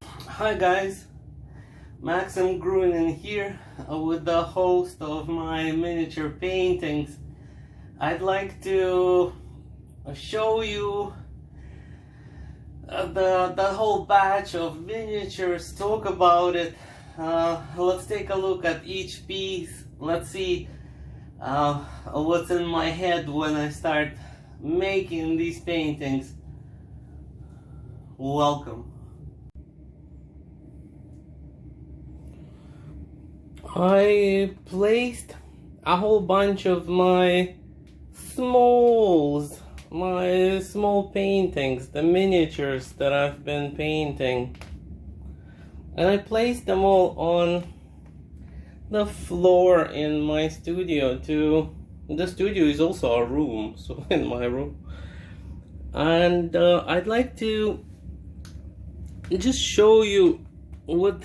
Hi guys, Maxim Grunin here with the host of my miniature paintings. I'd like to show you the whole batch of miniatures, talk about it. Let's take a look at each piece. Let's see what's in my head when I start making these paintings. Welcome. I placed a whole bunch of my small paintings, the miniatures that I've been painting, and I placed them all on the floor in my studio. The studio is also a room, so in my room, and I'd like to just show you what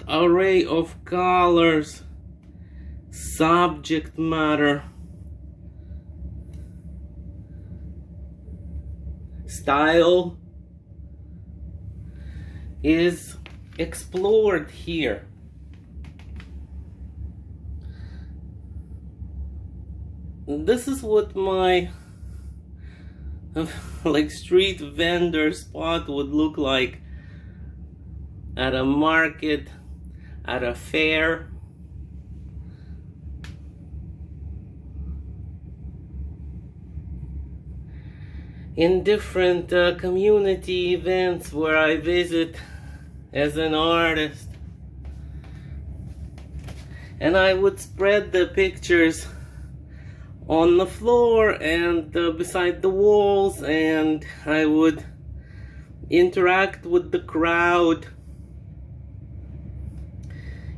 array of colors, subject matter, style is explored here. This is what my like street vendor spot would look like at a market, at a fair. In different community events where I visit as an artist. And I would spread the pictures on the floor and beside the walls, and I would interact with the crowd,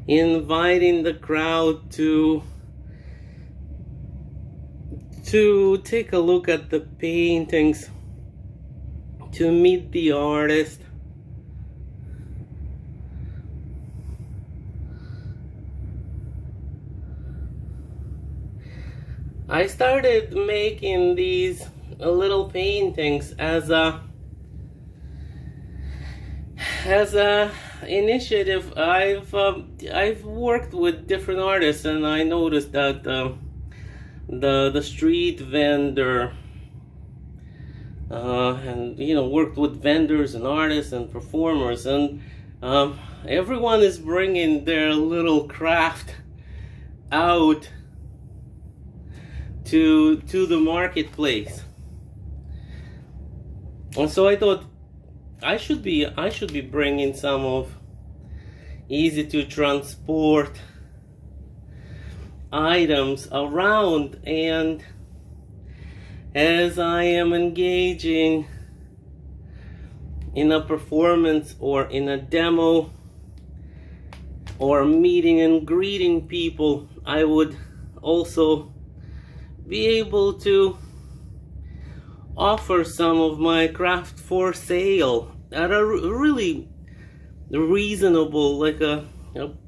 inviting the crowd to take a look at the paintings, to meet the artist. I started making these little paintings as a initiative. I've worked with different artists, and I noticed that the street vendor and worked with vendors and artists and performers, and everyone is bringing their little craft out to the marketplace. And so I thought I should be bringing some of easy to transport items around, and as I am engaging in a performance or in a demo or meeting and greeting people, I would also be able to offer some of my craft for sale at a really reasonable, like a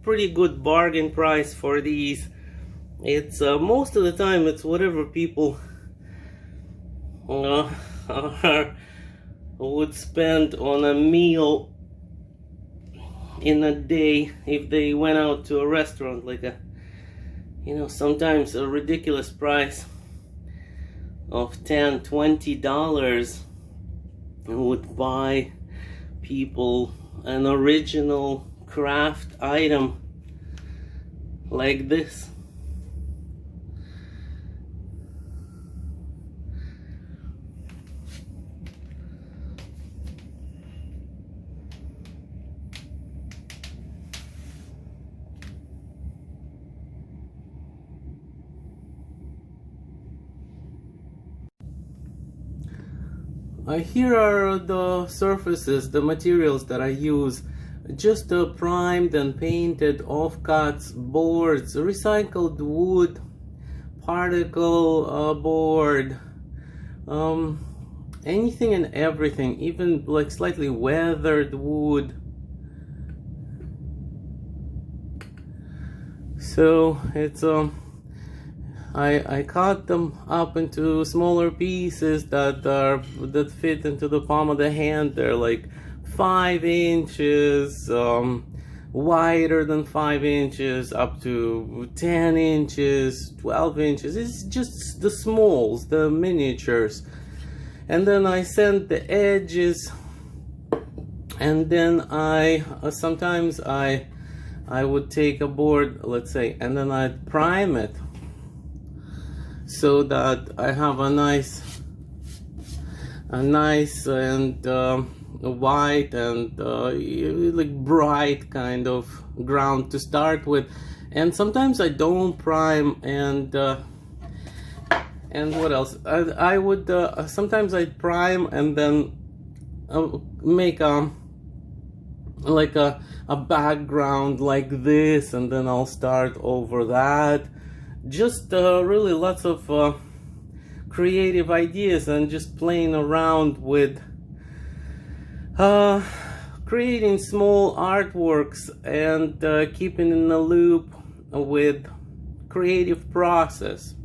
pretty good bargain price for these. It's most of the time it's whatever people would spend on a meal in a day if they went out to a restaurant, like sometimes a ridiculous price of $10-20 would buy people an original craft item like this. Here are the surfaces, the materials that I use. Just primed and painted offcuts, boards, recycled wood, particle board, anything and everything, even like slightly weathered wood. So it's I cut them up into smaller pieces that fit into the palm of the hand. They're like 5 inches, wider than 5 inches, up to 10 inches, 12 inches. It's just the smalls, the miniatures. And then I sand the edges, and then sometimes I would take a board, let's say, and then I'd prime it so that I have a nice and white and like bright kind of ground to start with. And sometimes I don't prime, and what else? I would sometimes I'd prime and then make like a background like this, and then I'll start over that. Just really lots of creative ideas, and just playing around with creating small artworks and keeping in the loop with creative process.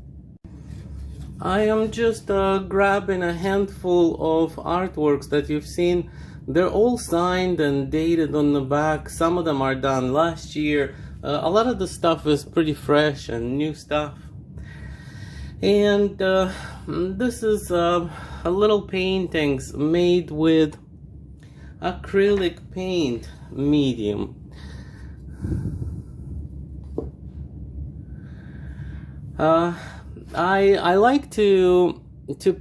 I am just grabbing a handful of artworks that you've seen. They're all signed and dated on the back. Some of them are done last year. A lot of the stuff is pretty fresh and new stuff. And this is little paintings made with acrylic paint medium. I like to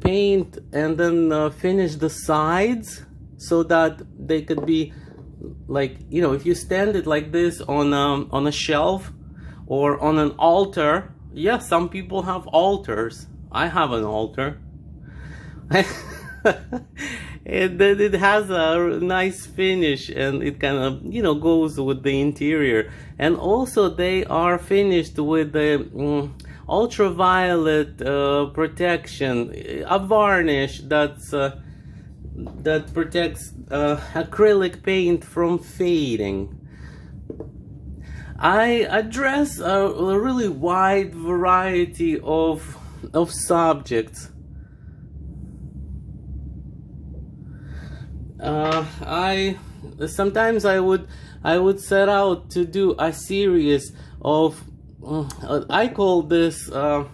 paint and then finish the sides so that they could be like, you know, if you stand it like this on a shelf or on an altar. Yeah, some people have altars. I have an altar. And then it has a nice finish, and it kind of, you know, goes with the interior. And also they are finished with the ultraviolet protection, a varnish that protects acrylic paint from fading. I address a really wide variety of subjects. Sometimes I would set out to do a series of I call this the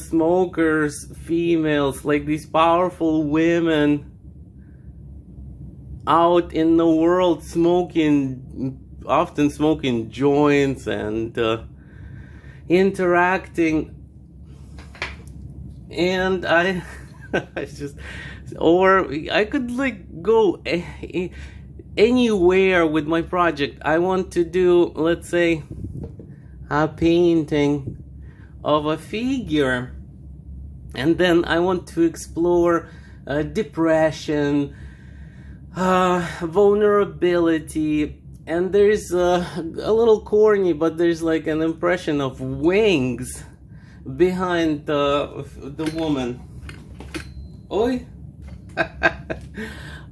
smokers females, like these powerful women out in the world often smoking joints and interacting. And I just, or I could like go anywhere with my project. I want to do, let's say, a painting of a figure, and then I want to explore depression, vulnerability, and there's a little corny, but there's like an impression of wings behind the woman. Oi!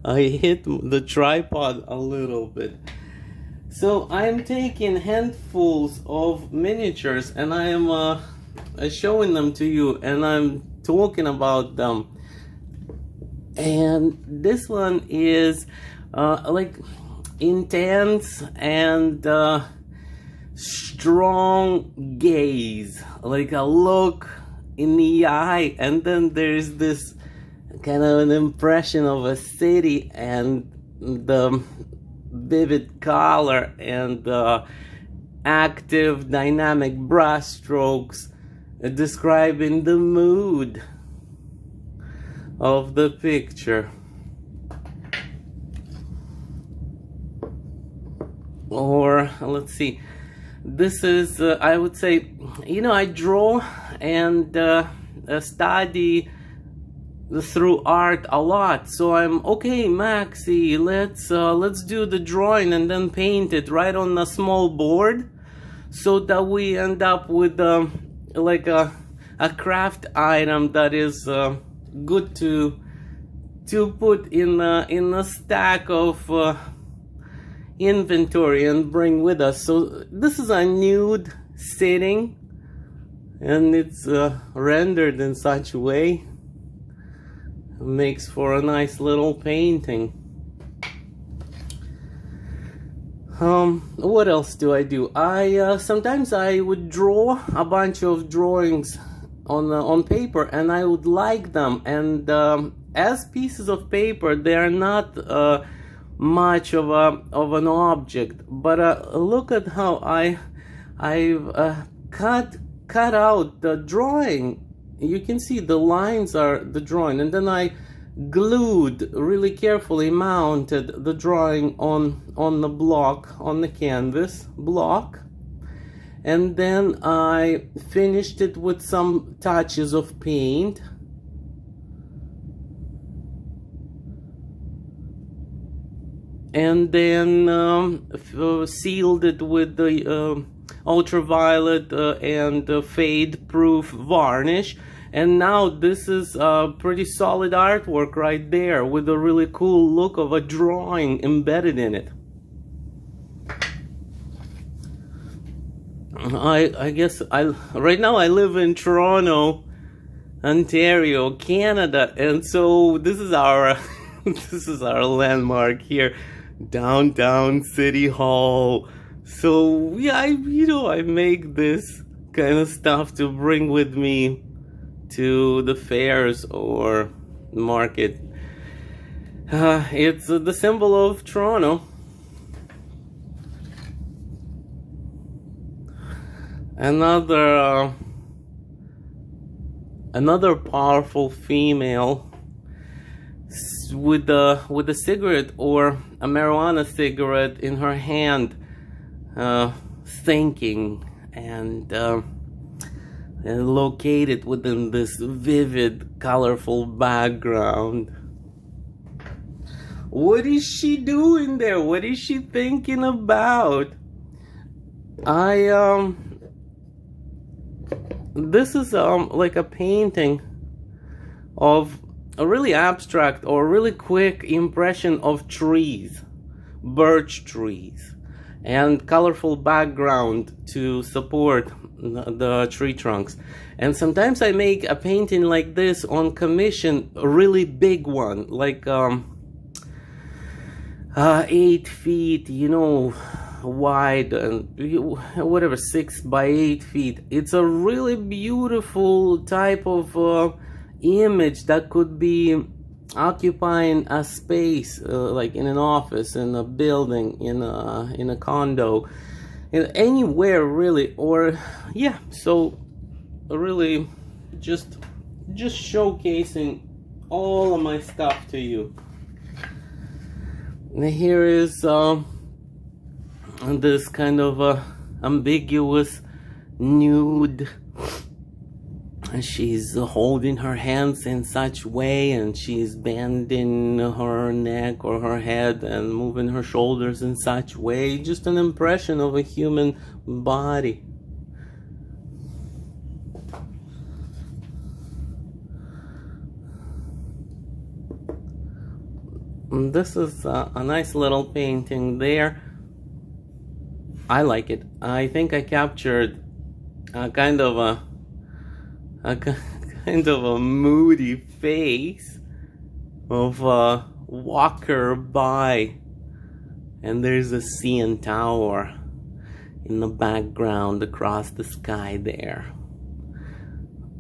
I hit the tripod a little bit. So I'm taking handfuls of miniatures, and I am showing them to you, and I'm talking about them. And this one is like intense and strong gaze, like a look in the eye, and then there's this kind of an impression of a city and the vivid color and active dynamic brush strokes describing the mood of the picture. Or let's see, this is I would say, you know, I draw and study through art a lot, so I'm okay, Maxi, let's do the drawing and then paint it right on a small board, so that we end up with like a craft item that is good to put in a stack of inventory and bring with us. So this is a nude sitting, and it's rendered in such a way. makes for a nice little painting. What else do I do? Sometimes I would draw a bunch of drawings on paper, and I would like them. And as pieces of paper, they are not much of an object. But look at how I've cut out the drawing. You can see the lines are the drawing, and then I glued, really carefully mounted the drawing on the block, on the canvas block, and then I finished it with some touches of paint. And then sealed it with the ultraviolet and fade-proof varnish. And now this is a pretty solid artwork right there, with a really cool look of a drawing embedded in it. I guess right now I live in Toronto, Ontario, Canada, and so this is our this is our landmark here, downtown City Hall. So yeah, I make this kind of stuff to bring with me to the fairs or market. It's the symbol of Toronto. Another powerful female with a cigarette or a marijuana cigarette in her hand, thinking, and located within this vivid, colorful background. What is she doing there? What is she thinking about? This is like a painting of a really abstract or really quick impression of trees, birch trees, and colorful background to support the tree trunks. And sometimes I make a painting like this on commission, a really big one, like 8 feet, wide, and whatever, 6 by 8 feet. It's a really beautiful type of image that could be occupying a space, like in an office, in a building, in a condo, anywhere really. Or yeah, so really just showcasing all of my stuff to you. And here is this kind of ambiguous nude. She's holding her hands in such way, and she's bending her neck or her head and moving her shoulders in such way. Just an impression of a human body. And this is a nice little painting there. I like it. I think I captured a kind of a moody face of a walker by, and there's a CN Tower in the background across the sky there.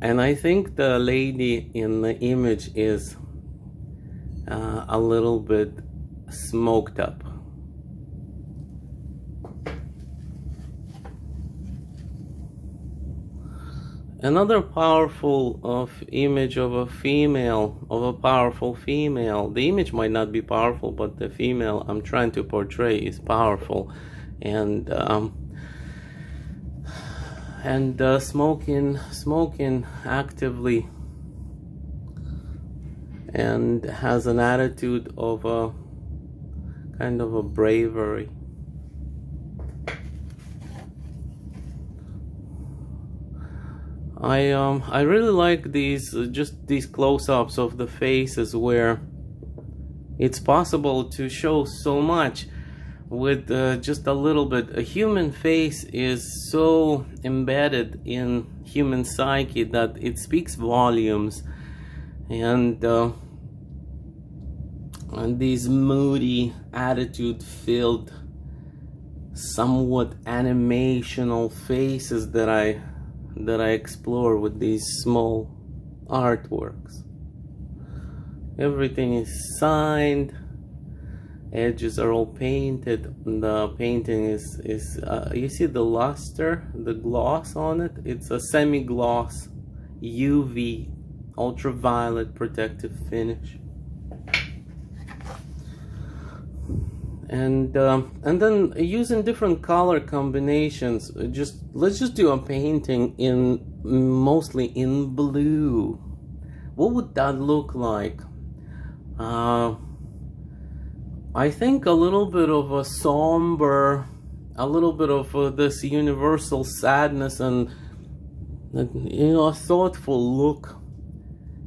And I think the lady in the image is a little bit smoked up. Another powerful image of a female, of a powerful female. The image might not be powerful, but the female I'm trying to portray is powerful, and smoking actively, and has an attitude of a kind of a bravery. I really like these close-ups of the faces, where it's possible to show so much with just a little bit. A human face is so embedded in human psyche that it speaks volumes, and and these moody, attitude-filled, somewhat animational faces that I explore with these small artworks. Everything is signed, edges are all painted. The painting is you see the luster, the gloss on it? It's a semi-gloss UV ultraviolet protective finish. And then using different color combinations, let's just do a painting mostly in blue. What would that look like? I think a little bit of a somber, a little bit of this universal sadness and a thoughtful look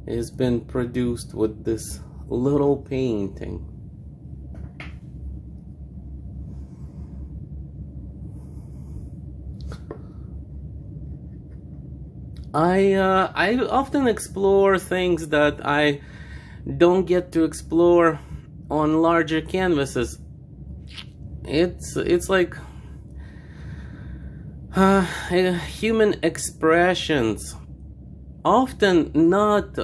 has been produced with this little painting. I often explore things that I don't get to explore on larger canvases. It's like human expressions, often not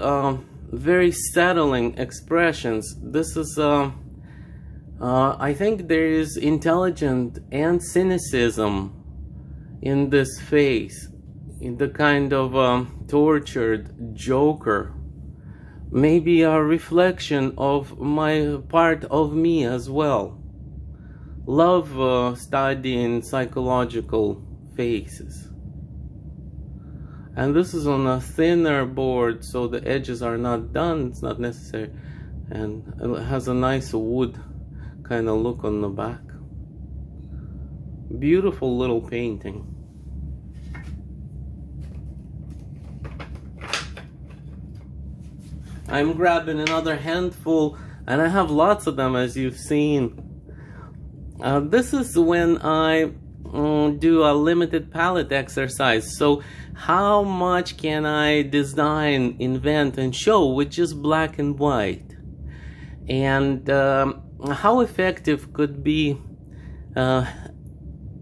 very settling expressions. This is I think there is intelligence and cynicism in this face, in the kind of tortured joker. Maybe a reflection of my part of me as well. Love studying psychological faces. And this is on a thinner board, so the edges are not done, it's not necessary. And it has a nice wood kind of look on the back. Beautiful little painting. I'm grabbing another handful, and I have lots of them, as you've seen. This is when I do a limited palette exercise. So how much can I design, invent, and show with just black and white? And how effective could be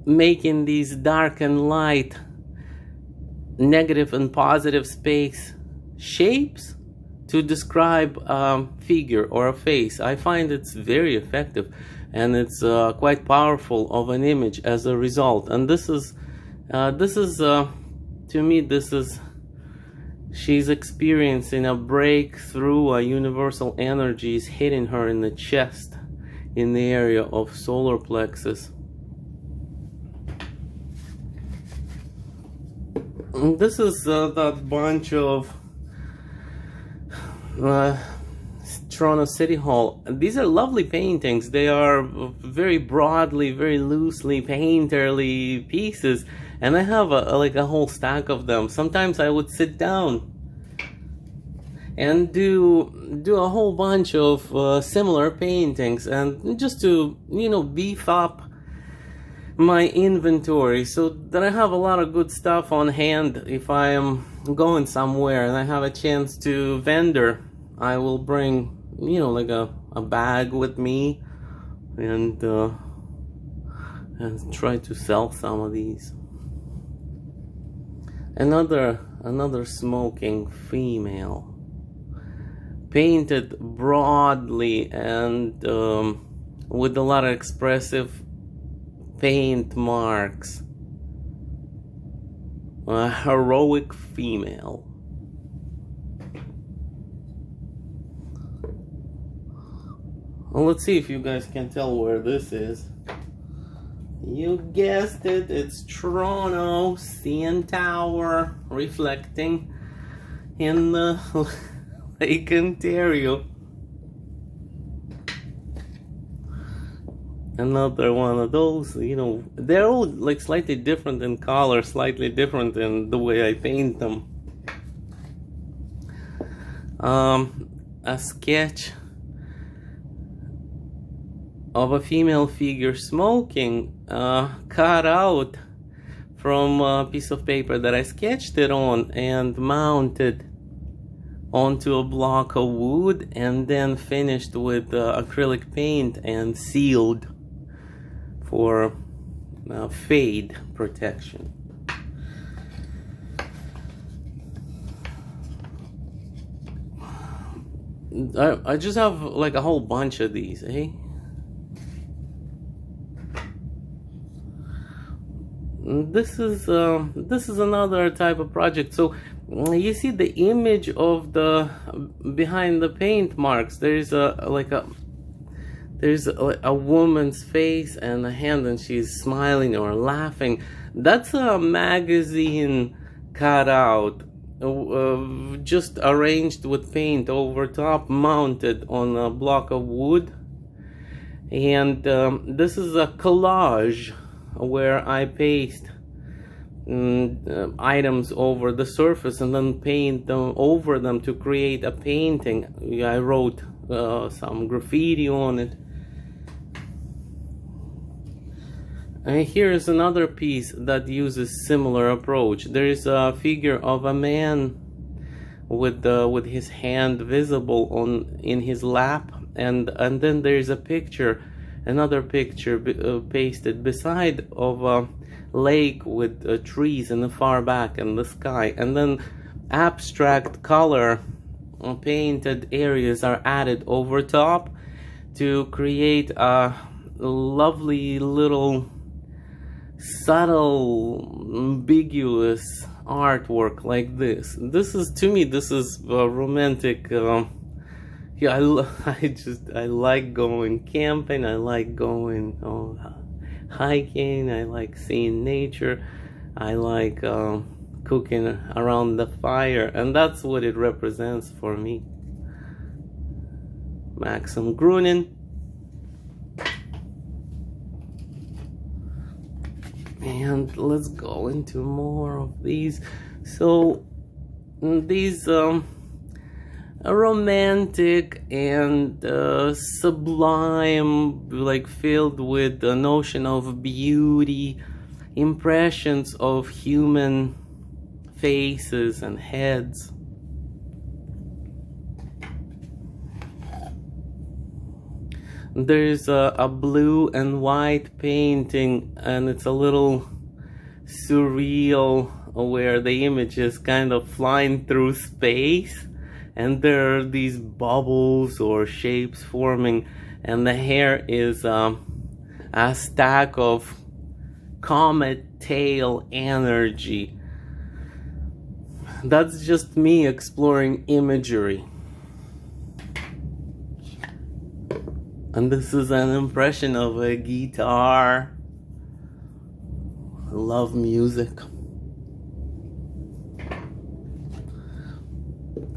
making these dark and light, negative and positive space shapes to describe a figure or a face. I find it's very effective, and it's quite powerful of an image as a result. And this is to me, this is, she's experiencing a breakthrough. A universal energy is hitting her in the chest, in the area of solar plexus. And this is that bunch of Toronto City Hall. These are lovely paintings. They are very broadly, very loosely painterly pieces, and I have like a whole stack of them. Sometimes I would sit down and do a whole bunch of similar paintings, and just to beef up my inventory, so that I have a lot of good stuff on hand. If I am going somewhere and I have a chance to vendor, I will bring like a bag with me and try to sell some of these. Another smoking female, painted broadly and with a lot of expressive paint marks. A heroic female. Well, let's see if you guys can tell where this is. You guessed it, it's Toronto, CN Tower, reflecting in the Lake Ontario. Another one of those, they're all like slightly different in color, slightly different in the way I paint them. A sketch of a female figure smoking, cut out from a piece of paper that I sketched it on and mounted onto a block of wood and then finished with acrylic paint and sealed for fade protection. I just have like a whole bunch of these, eh? This is another type of project. So you see the image of the behind the paint marks. There's a woman's face and a hand, and she's smiling or laughing. That's a magazine cutout, just arranged with paint over top, mounted on a block of wood. And this is a collage where I paste items over the surface and then paint them over them to create a painting. I wrote some graffiti on it. And here's another piece that uses similar approach. There is a figure of a man with his hand visible in his lap, and then there is a picture, another picture pasted beside of a lake with trees in the far back and the sky, and then abstract color painted areas are added over top to create a lovely little subtle ambiguous artwork like this. This is, to me, this is romantic. Yeah, I like going camping, I like going hiking, I like seeing nature, I like cooking around the fire, and that's what it represents for me. Maxim Grunin. And let's go into more of these. So these romantic and sublime, like filled with the notion of beauty, impressions of human faces and heads. There's a blue and white painting, and it's a little surreal where the image is kind of flying through space, and there are these bubbles or shapes forming, and the hair is a stack of comet tail energy. That's just me exploring imagery. And this is an impression of a guitar. I love music.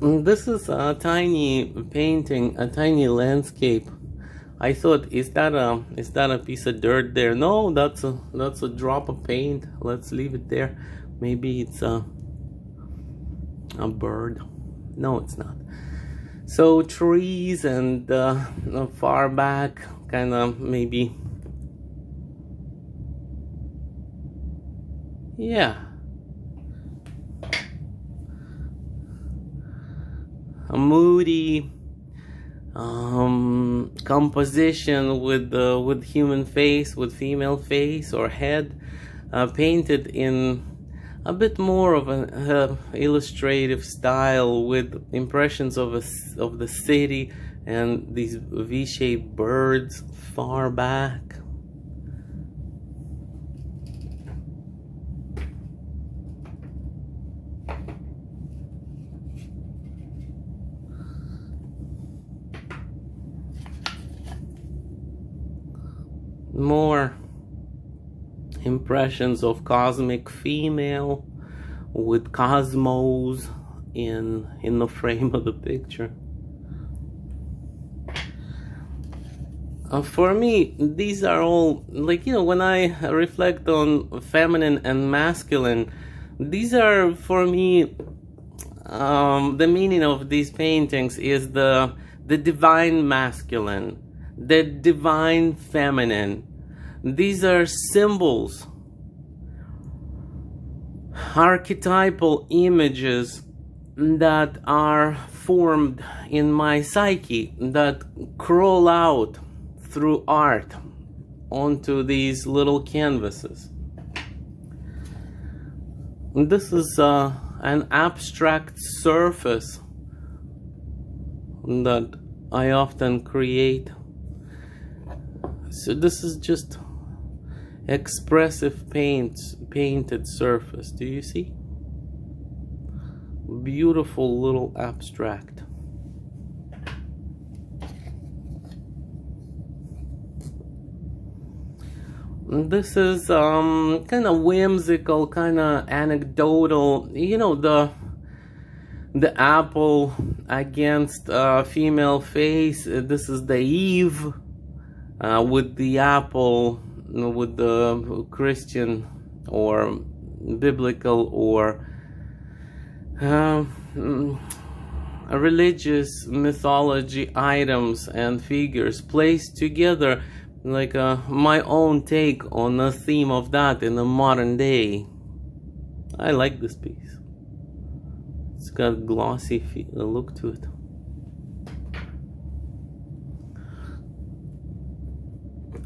And this is a tiny painting, a tiny landscape. I thought, is that a piece of dirt there? No, that's a drop of paint. Let's leave it there. Maybe it's a bird. No, it's not. So trees and far back, kind of maybe, yeah, a moody composition with human face, with female face or head, painted in a bit more of an illustrative style, with impressions of the city and these V-shaped birds far back. More impressions of cosmic female with cosmos in the frame of the picture. For me, these are all, like, you know, when I reflect on feminine and masculine, these are, for me, the meaning of these paintings is the divine masculine, the divine feminine. These are symbols, archetypal images that are formed in my psyche, that crawl out through art onto these little canvases. This is an abstract surface that I often create. So this is just expressive painted surface. Do you see? Beautiful little abstract. This is kind of whimsical, kind of anecdotal. You know, the apple against female face. This is the Eve with the apple, with the Christian or biblical or religious mythology items and figures placed together, like my own take on the theme of that in the modern day. I like this piece. It's got a glossy look to it.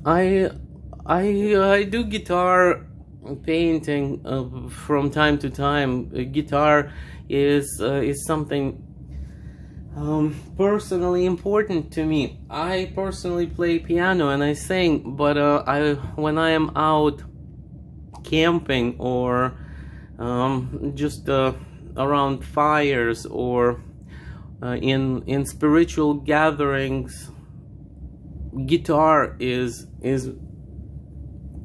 I do guitar painting from time to time. Guitar is something personally important to me. I personally play piano and I sing, but when I am out camping or just around fires or in spiritual gatherings, guitar is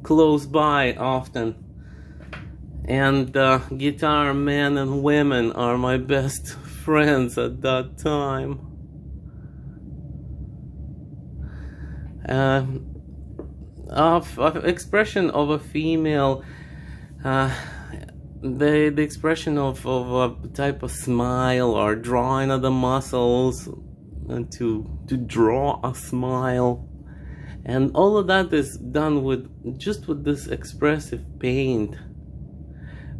close by often, and guitar men and women are my best friends at that time. Of expression of a female, the expression of a type of smile or drawing of the muscles and to draw a smile, and all of that is done with this expressive paint.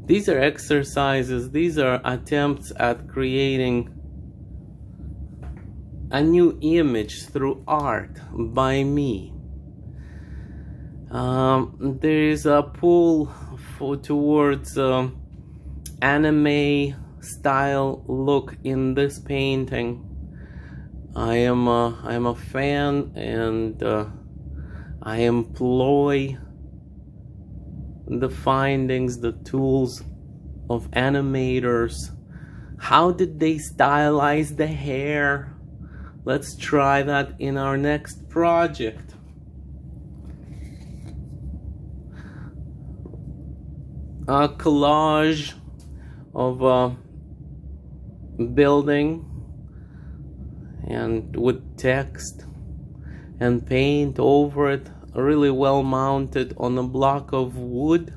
These are exercises, these are attempts at creating a new image through art by me. There is a pull towards anime style look in this painting. I am a fan, and I employ the findings, the tools of animators. How did they stylize the hair? Let's try that in our next project. A collage of a building and with text and paint over it, really well mounted on a block of wood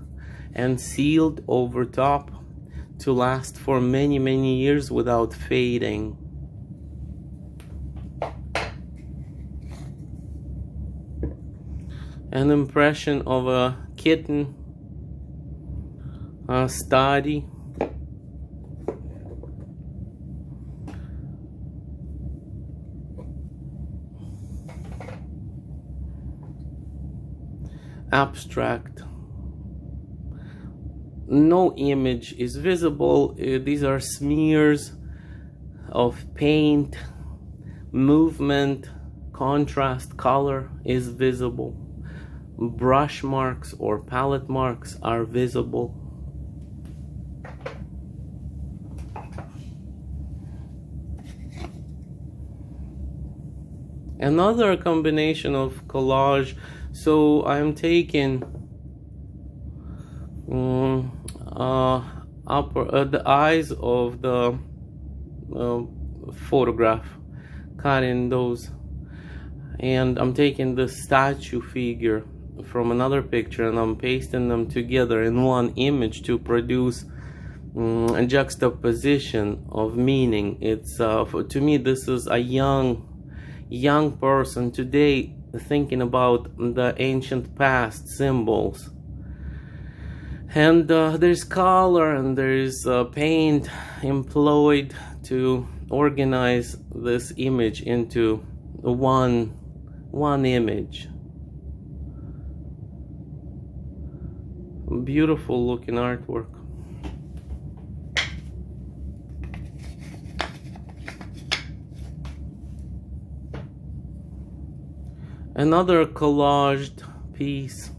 and sealed over top to last for many years without fading. An impression of a kitten, a study, abstract. No image is visible. These are smears of paint. Movement, contrast, color is visible. Brush marks or palette marks are visible. Another combination of collage. So I'm taking the eyes of the photograph, cutting those, and I'm taking the statue figure from another picture and I'm pasting them together in one image to produce a juxtaposition of meaning. It's to me, this is a young person today thinking about the ancient past symbols And there's color and there's paint employed to organize this image into one image. Beautiful looking artwork. Another collaged piece.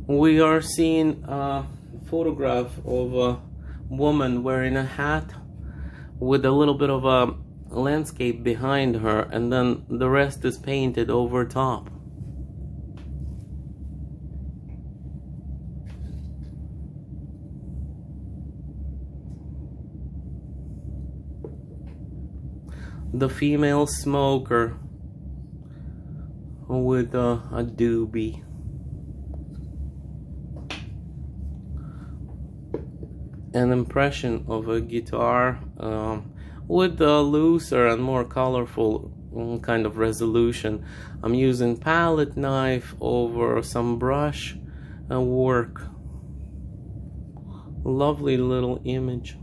We are seeing a photograph of a woman wearing a hat with a little bit of a landscape behind her, and then the rest is painted over top. The female smoker with a doobie. An impression of a guitar with a looser and more colorful kind of resolution. I'm using palette knife over some brush work. Lovely little image.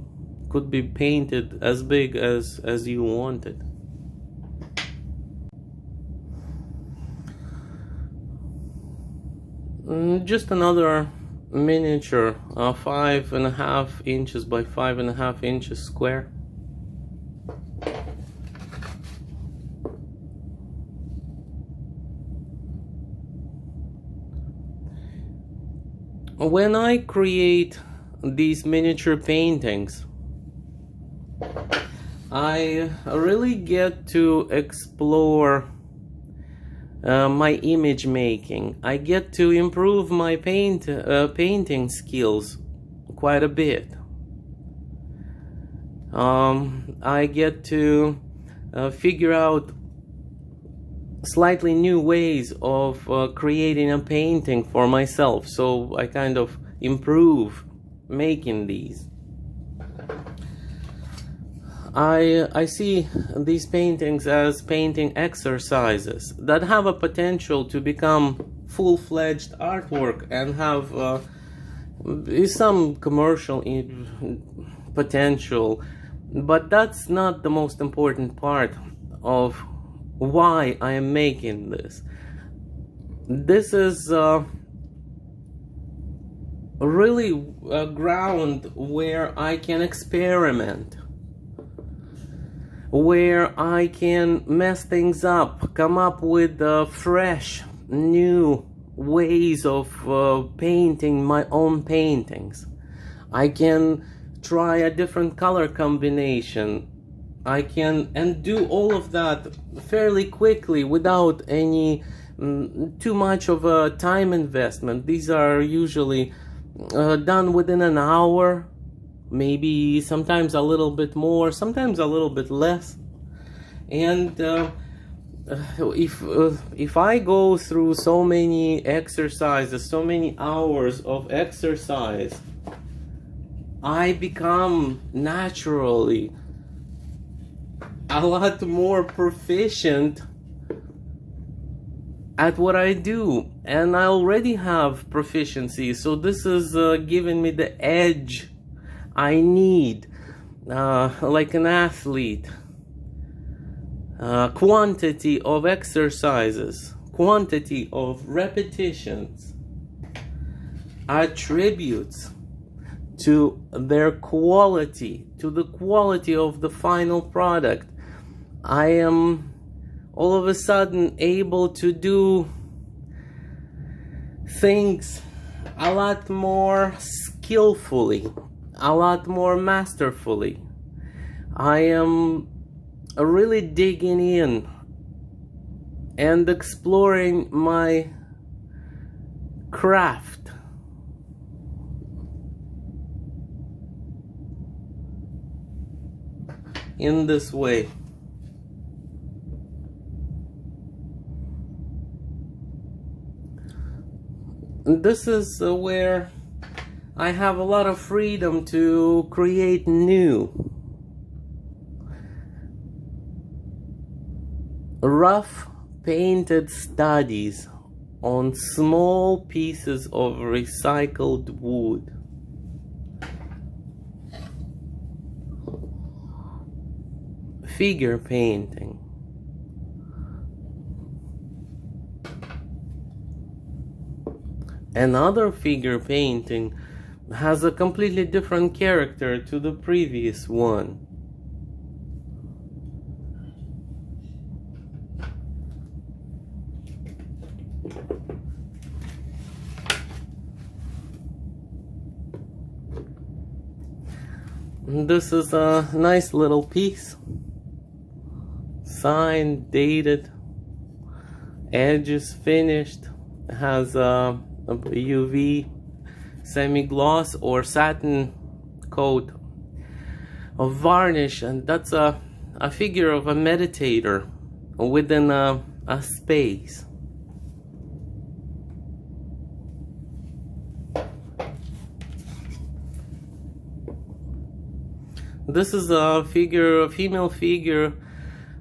Could be painted as big as you want it. Just another miniature, 5.5 inches by 5.5 inches square. When I create these miniature paintings, I really get to explore my image making. I get to improve my painting skills quite a bit. I get to figure out slightly new ways of creating a painting for myself, so I kind of improve making these. I see these paintings as painting exercises that have a potential to become full-fledged artwork and have some commercial potential, but that's not the most important part of why I am making this. This is really a ground where I can experiment, where I can mess things up, come up with fresh, new ways of painting my own paintings. I can try a different color combination. I can do all of that fairly quickly without any too much of a time investment. These are usually done within an hour, maybe sometimes a little bit more, sometimes a little bit less. And if I go through so many exercises, so many hours of exercise, I become naturally a lot more proficient at what I do, and I already have proficiency, so this is giving me the edge I need, like an athlete. Quantity of exercises, quantity of repetitions attributes to their quality, to the quality of the final product. I am all of a sudden able to do things a lot more skillfully, a lot more masterfully. I am really digging in and exploring my craft. In this way. This is where I have a lot of freedom to create new. Rough painted studies on small pieces of recycled wood. Figure painting. Another figure painting has a completely different character to the previous one. This is a nice little piece, signed, dated, edges finished, has a UV semi-gloss or satin coat of varnish, and that's a figure of a meditator within a space. This is a female figure,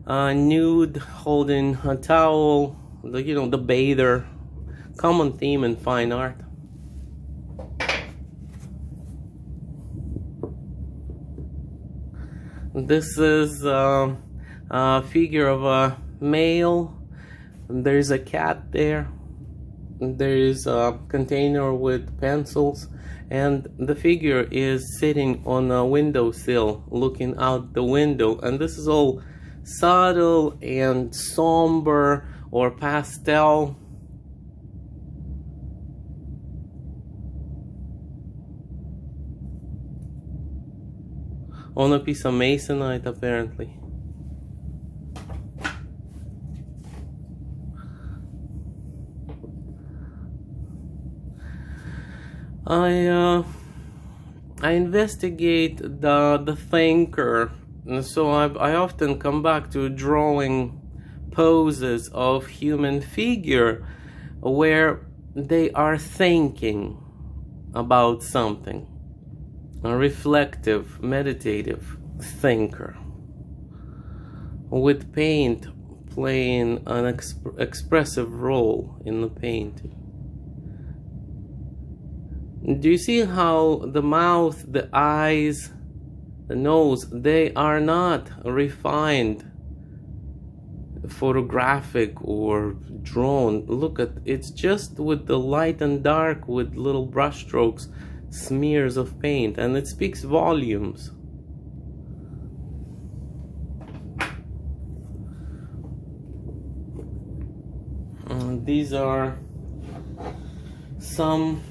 nude, holding a towel, the bather, common theme in fine art. This is a figure of a male. There's a cat there. There is a container with pencils, and the figure is sitting on a windowsill looking out the window, and this is all subtle and somber or pastel. On a piece of masonite, apparently. I investigate the thinker, and so I often come back to drawing poses of human figure where they are thinking about something. A reflective, meditative thinker, with paint playing an expressive role in the painting. Do you see how the mouth, the eyes, the nose, they are not refined, photographic or drawn? Look at, it's just with the light and dark, with little brush strokes, smears of paint, and it speaks volumes. These are some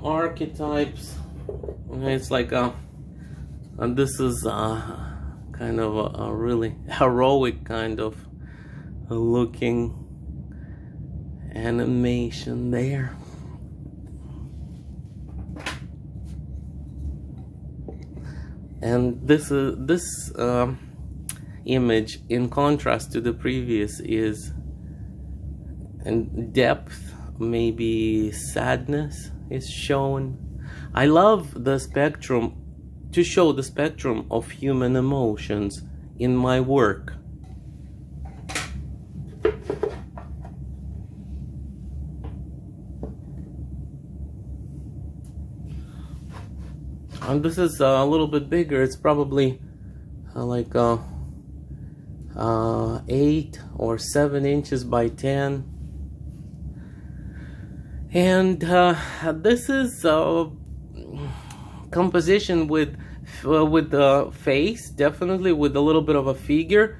archetypes. It's like and this is kind of a really heroic kind of looking animation there. And this image, in contrast to the previous, is in depth, maybe sadness is shown. I love the spectrum, to show the spectrum of human emotions in my work. And this is a little bit bigger. It's probably like 8 or 7 inches by 10. And this is composition with the face, definitely with a little bit of a figure,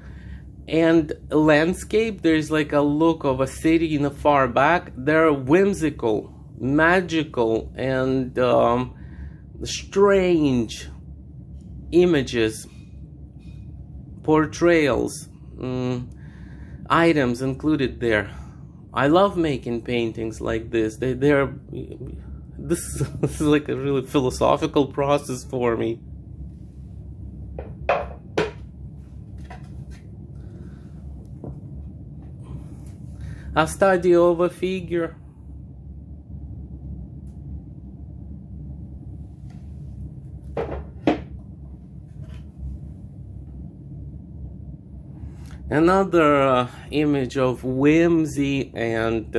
and landscape. There's like a look of a city in the far back. They're whimsical, magical, and strange images, portrayals, items included there. I love making paintings like this. This is like a really philosophical process for me. A study of a figure. Another image of whimsy and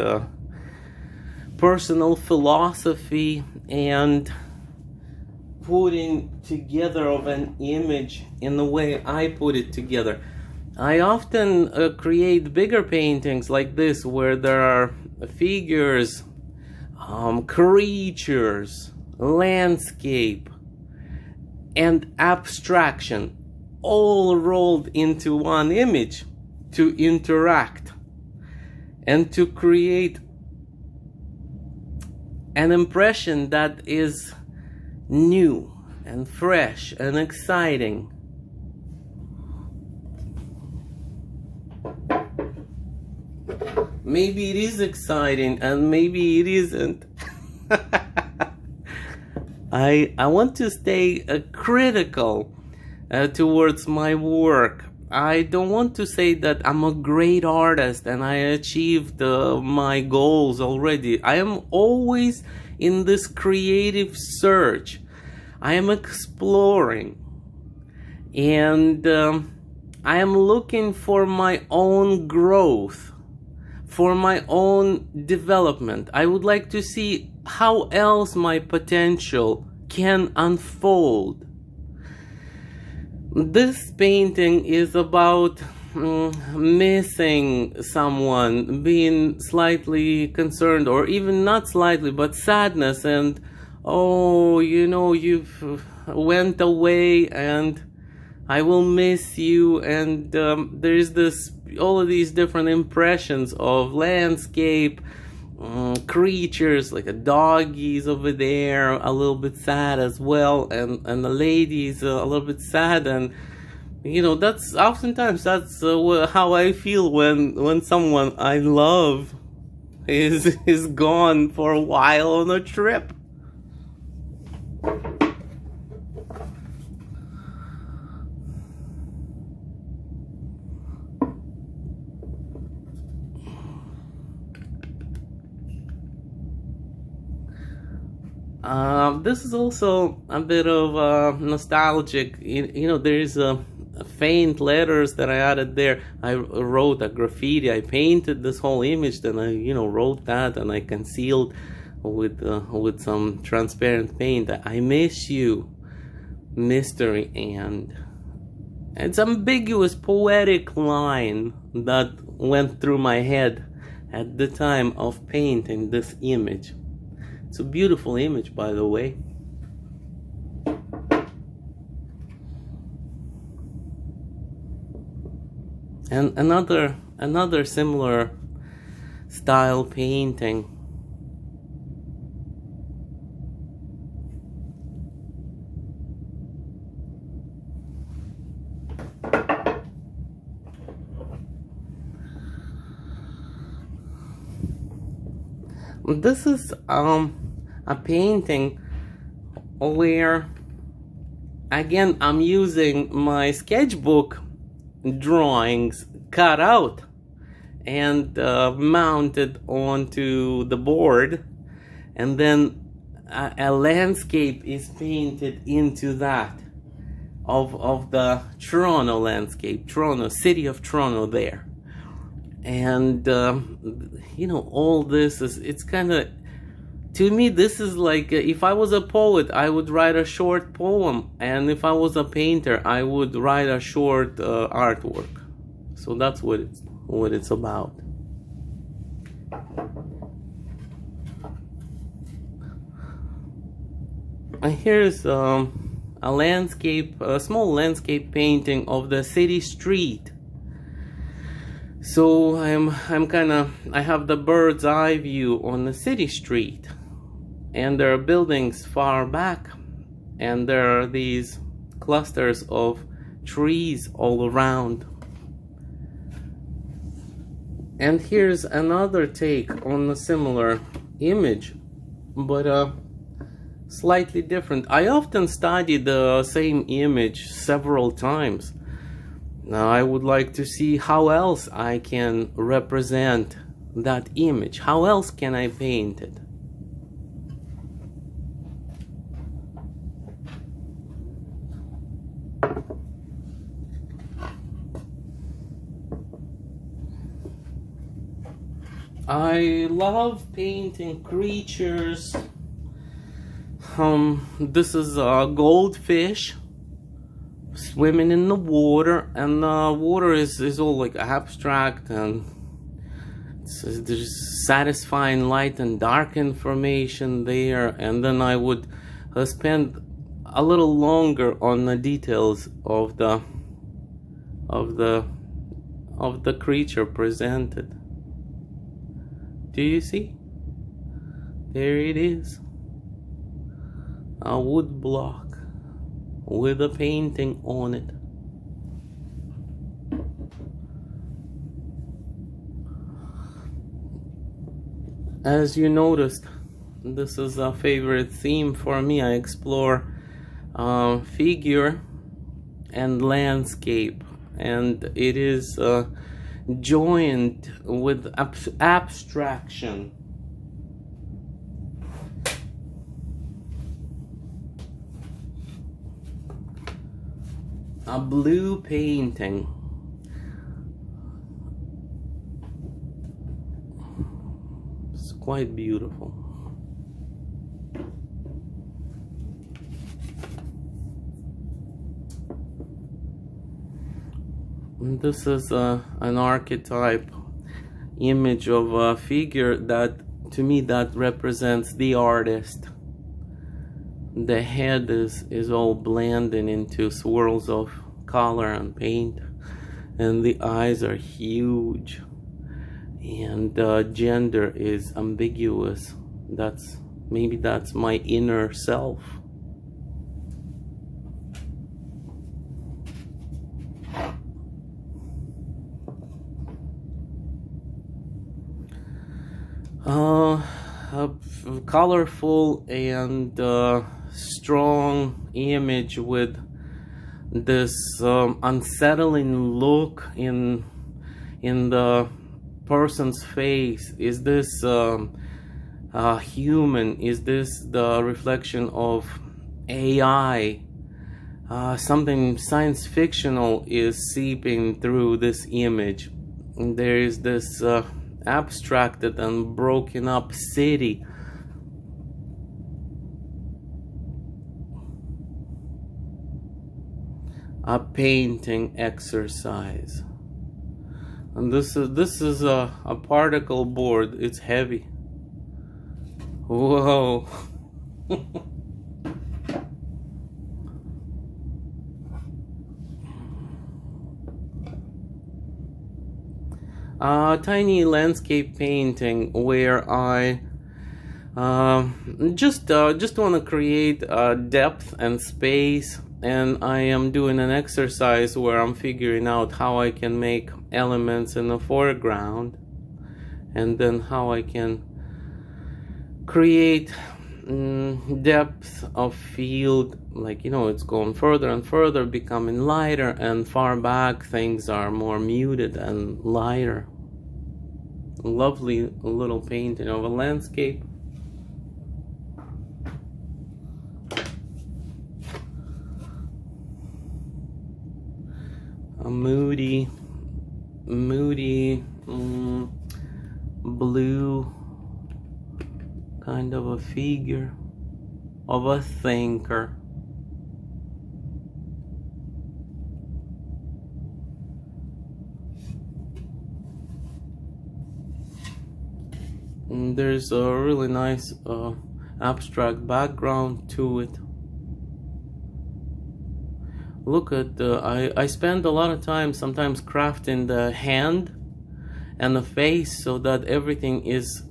personal philosophy and putting together of an image in the way I put it together. I often create bigger paintings like this, where there are figures, creatures, landscape, and abstraction, all rolled into one image to interact and to create an impression that is new and fresh and exciting. Maybe it is exciting and maybe it isn't. I want to stay critical towards my work. I don't want to say that I'm a great artist and I achieved my goals already. I am always in this creative search. I am exploring, and I am looking for my own growth, for my own development. I would like to see how else my potential can unfold. This painting is about missing someone, being slightly concerned, or even not slightly, but sadness, and oh, you know, you've went away and I will miss you, and there's this, all of these different impressions of landscape, creatures, like a doggy's over there, a little bit sad as well, and the lady's a little bit sad, and you know, that's oftentimes that's how I feel when someone I love is gone for a while on a trip. This is also a bit of nostalgic. You know, there's faint letters that I added there. I wrote a graffiti. I painted this whole image, then I, you know, wrote that and I concealed with some transparent paint. I miss you, mystery, and it's ambiguous, poetic line that went through my head at the time of painting this image. It's a beautiful image, by the way. And another similar style painting. This is a painting where, again, I'm using my sketchbook drawings cut out and mounted onto the board, and then a landscape is painted into that of the Toronto landscape, Toronto, city of Toronto there. And you know, all this is, it's kind of, to me, this is like, if I was a poet, I would write a short poem, and if I was a painter, I would write a short artwork. So that's what it's about. And here's a landscape, a small landscape painting of the city street. So I have the bird's eye view on the city street, and there are buildings far back, and there are these clusters of trees all around. And here's another take on a similar image, but slightly different. I often study the same image several times. Now I would like to see how else I can represent that image. How else can I paint it? I love painting creatures. This is a goldfish swimming in the water, and the water is all like abstract, and there's satisfying light and dark information there. And then I would spend a little longer on the details of the creature presented. Do you see? There it is. A wood block with a painting on it. As you noticed, this is a favorite theme for me. I explore figure and landscape, and it is joined with abstraction. A blue painting. It's quite beautiful. And this is an archetype image of a figure that, to me, that represents the artist. The head is all blending into swirls of color and paint, and the eyes are huge, and gender is ambiguous. Maybe that's my inner self. A colorful and strong image with this unsettling look in the person's face. Is this human? Is this the reflection of AI? Something science fictional is seeping through this image. And there is this abstracted and broken up city. A painting exercise. And this is a particle board. It's heavy. Whoa. A tiny landscape painting where I just want to create depth and space, and I am doing an exercise where I'm figuring out how I can make elements in the foreground, and then how I can create depth of field, like, you know, it's going further and further, becoming lighter, and far back things are more muted and lighter. Lovely little painting of a landscape. A moody blue kind of a figure of a thinker. And there's a really nice abstract background to it. Look at I spend a lot of time sometimes crafting the hand and the face so that everything is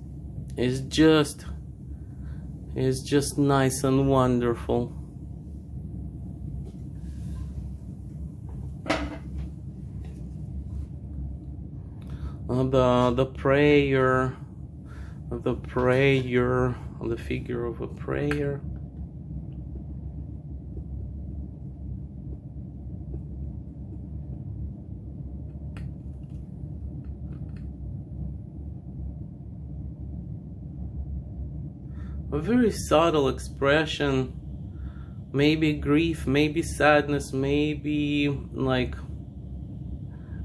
just nice and wonderful. The prayer, the figure of a prayer. A very subtle expression, maybe grief, maybe sadness, maybe like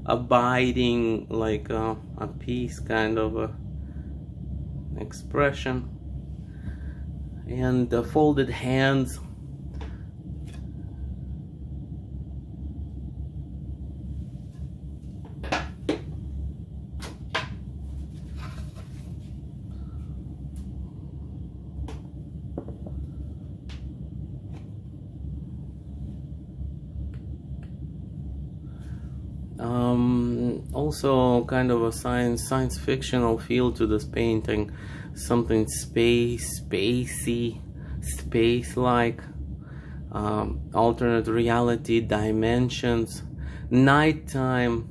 abiding, like a peace kind of a expression, and folded hands. Also kind of a science fictional feel to this painting, something spacey, space-like, alternate reality dimensions, nighttime.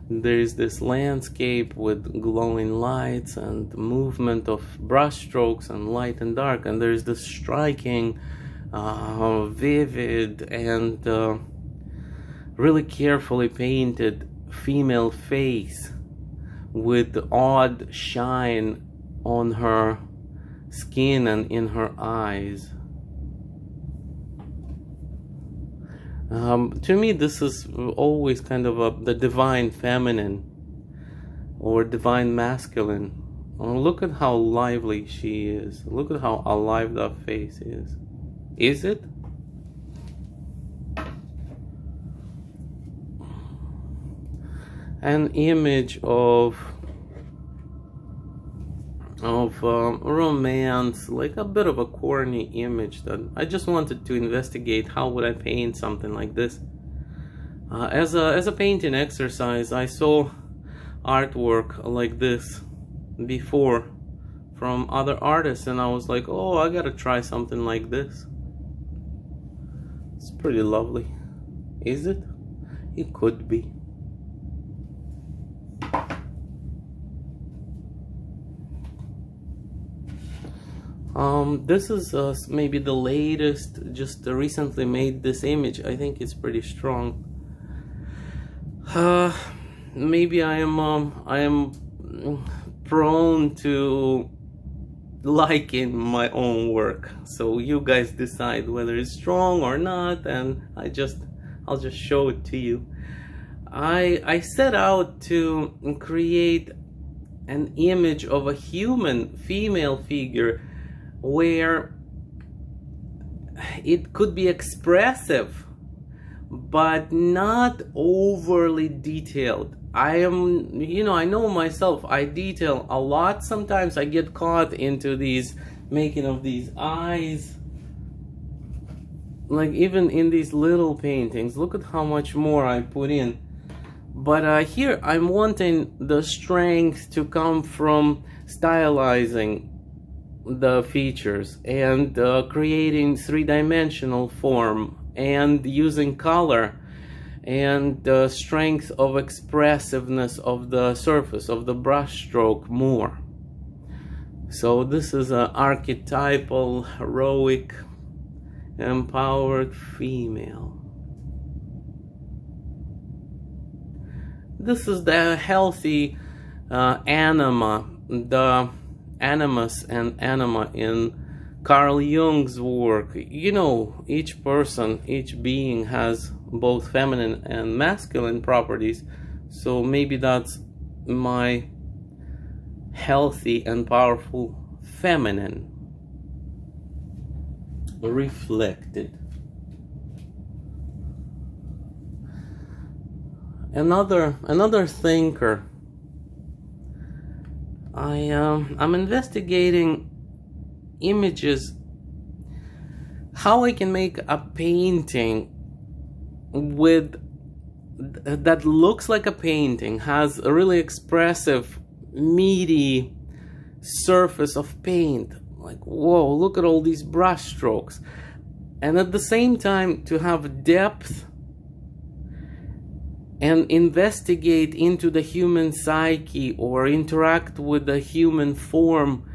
There's this landscape with glowing lights and movement of brushstrokes and light and dark, and there's this striking, vivid and really carefully painted female face with odd shine on her skin and in her eyes. To me, this is always kind of the divine feminine or divine masculine. Look at how lively she is. Look at how alive that face is. Is it? An image of romance, like a bit of a corny image that I just wanted to investigate. How would I paint something like this? As a painting exercise, I saw artwork like this before from other artists, and I was like, oh, I gotta try something like this. It's pretty lovely. Is it? It could be. This is maybe the latest, just recently made this image. I think it's pretty strong. Maybe I am prone to liking my own work, so you guys decide whether it's strong or not, and I'll just show it to you. I set out to create an image of a human female figure where it could be expressive but not overly detailed. I know myself, I detail a lot. Sometimes I get caught into these making of these eyes, like even in these little paintings. Look at how much more I put in. But here I'm wanting the strength to come from stylizing the features and creating three-dimensional form and using color and the strength of expressiveness of the surface of the brush stroke more. So this is an archetypal, heroic, empowered female. This is the healthy anima, the animus and anima in Carl Jung's work. You know, each person, each being has both feminine and masculine properties, so maybe that's my healthy and powerful feminine reflected. Another thinker. I'm investigating images, how I can make a painting with that looks like a painting, has a really expressive, meaty surface of paint. Like, whoa, look at all these brush strokes, and at the same time to have depth and investigate into the human psyche or interact with the human form.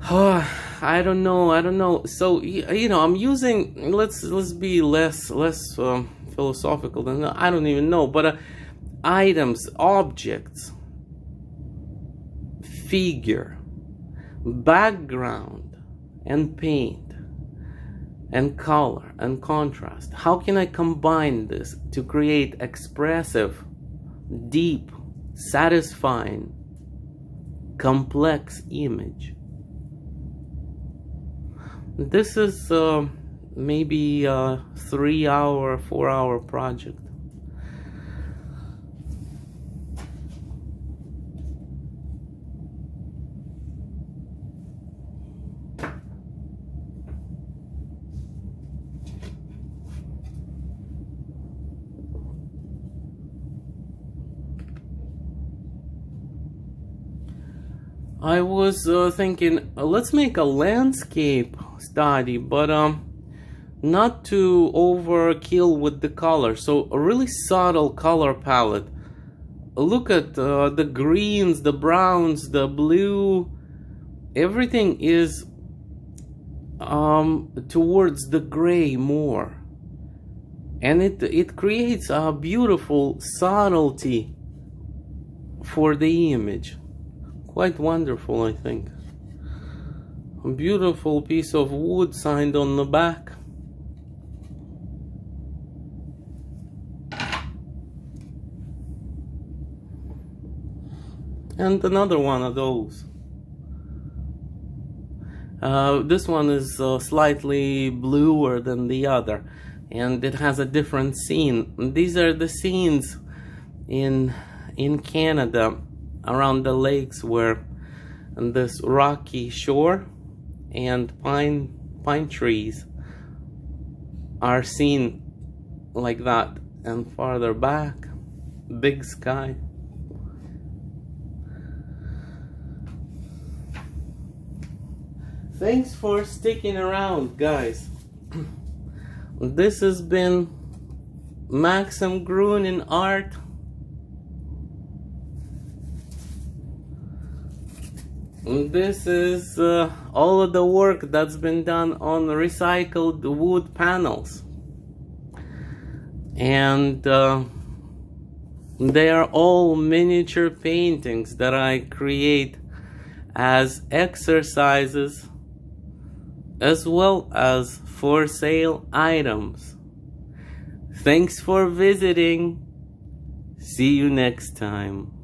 I don't know. So, you know, I'm using, let's be less philosophical than that. I don't even know, but items, objects, figure, background, and paint, and color and contrast. How can I combine this to create expressive, deep, satisfying complex image. This is maybe a 3-hour, 4-hour project. I was thinking, let's make a landscape study, but not to overkill with the color. So a really subtle color palette. Look at the greens, the browns, the blue. Everything is towards the gray more, and it creates a beautiful subtlety for the image. Quite wonderful, I think. A beautiful piece of wood signed on the back. And another one of those. This one is slightly bluer than the other, and it has a different scene. These are the scenes in Canada, around the lakes, where this rocky shore and pine trees are seen like that, and farther back, big sky. Thanks for sticking around, guys. This has been Maxim Grunin Art. This is all of the work that's been done on recycled wood panels, and they are all miniature paintings that I create as exercises as well as for sale items. Thanks for visiting. See you next time.